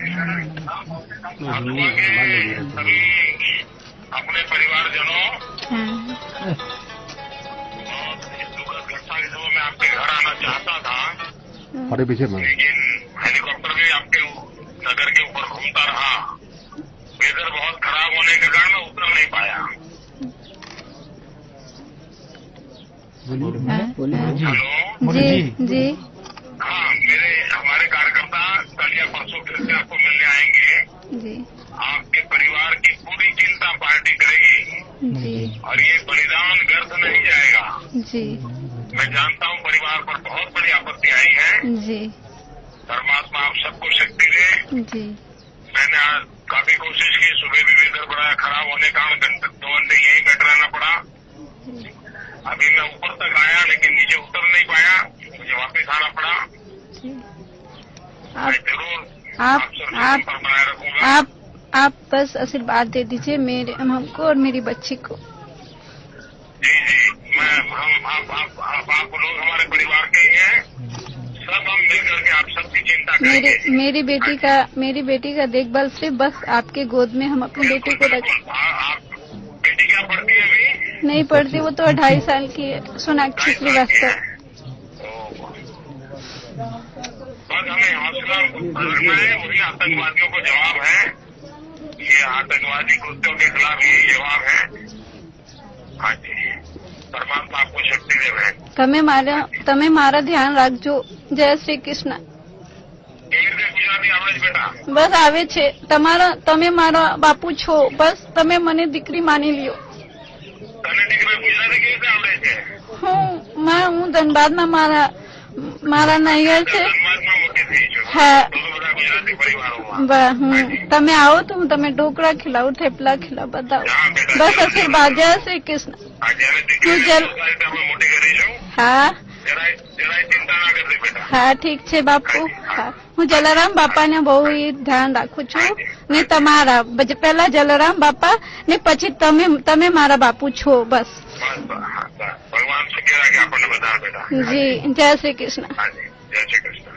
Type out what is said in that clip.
सभी अपने परिवारजनों इस दुखद घटना के समय मैं आपके घर आना चाहता था, लेकिन हेलीकॉप्टर भी आपके नगर के ऊपर घूमता रहा। वेदर बहुत खराब होने के कारण मैं उतर नहीं पाया। हेलो जी जी हाँ, हमारे कार्यकर्ता कल या परसों फिर से आपको मिलने आएंगे जी आपके परिवार की पूरी चिंता पार्टी करेगी जी और ये बलिदान व्यर्थ नहीं जाएगा। जी मैं जानता हूँ परिवार पर बहुत बड़ी आपत्ति आई है। जी परमात्मा आप सबको शक्ति दे। जी मैंने आज काफी कोशिश की, सुबह भी वेदर बड़ा खराब होने के कारण 2 घंटे यहीं बैठ रहना पड़ा। अभी मैं ऊपर तक आया लेकिन नीचे उतर नहीं पाया, मुझे वापस आना पड़ा। मैं जरूर आपसे संपर्क बनाए रखूंगा। आप बस आशीर्वाद दे दीजिए मेरे हमको और मेरी बच्ची को। जी जी, आप लोग हमारे परिवार के ही हैं। सब हम मिलकर के आप सबकी चिंता करेंगे। मेरी बेटी का देखभाल सिर्फ बस आपके गोद में हम अपनी बेटी को रख। आप बेटी क्या पढ़ती है अभी? नहीं पढ़ती, वो तो 2.5 साल की है। सोनाक्षी श्रीवास्तव। बस हमें हौसला रखना है, वही आतंकवादियों को जवाब है। ये आतंकवादी कृत्यों के खिलाफ यही जवाब है। हाँ जी, परमात्मा आपको शक्ति देवे। તમે મારા ધ્યાન રાખજો। જય શ્રી કૃષ્ણ। કેવી રીતે ગુજરાતી આવડે છે બેટા? બસ આવે છે। તમે મારા બાપુ છો, બસ તમે મને દીકરી માની લ્યો। તને દીકરી ગુજરાતી કેવી રીતે આવડે છે? હું ધનબાદમાં મારા નૈયર છે। ધનબાદમાં મોટી થઈ છું। હા, તો બધા ગુજરાતી પરિવારોમાં। તમે આવો તો હું તમે ઢોકળા ખીલાવું, થેપલા ખીલાવું, બતાવું। હા બેટા, બસ આશીર્વાદ। જય શ્રી કૃષ્ણ। હા, જયારે દીકરી આપણે મોટી કરીશું। હા જરાય ચિંતા ના કરતી બેટા। હા ઠીક છે બાપુ। હા, હું જલારામ બાપાને બહુ ધ્યાન રાખું છું ને તમારા પહેલા જલારામ બાપા ને પછી તમે મારા બાપુ છો। બસ ભગવાન શક્ય રાખે આપણને બધા બેટા। જી, જય શ્રી કૃષ્ણ। હા જી, જય શ્રી કૃષ્ણ।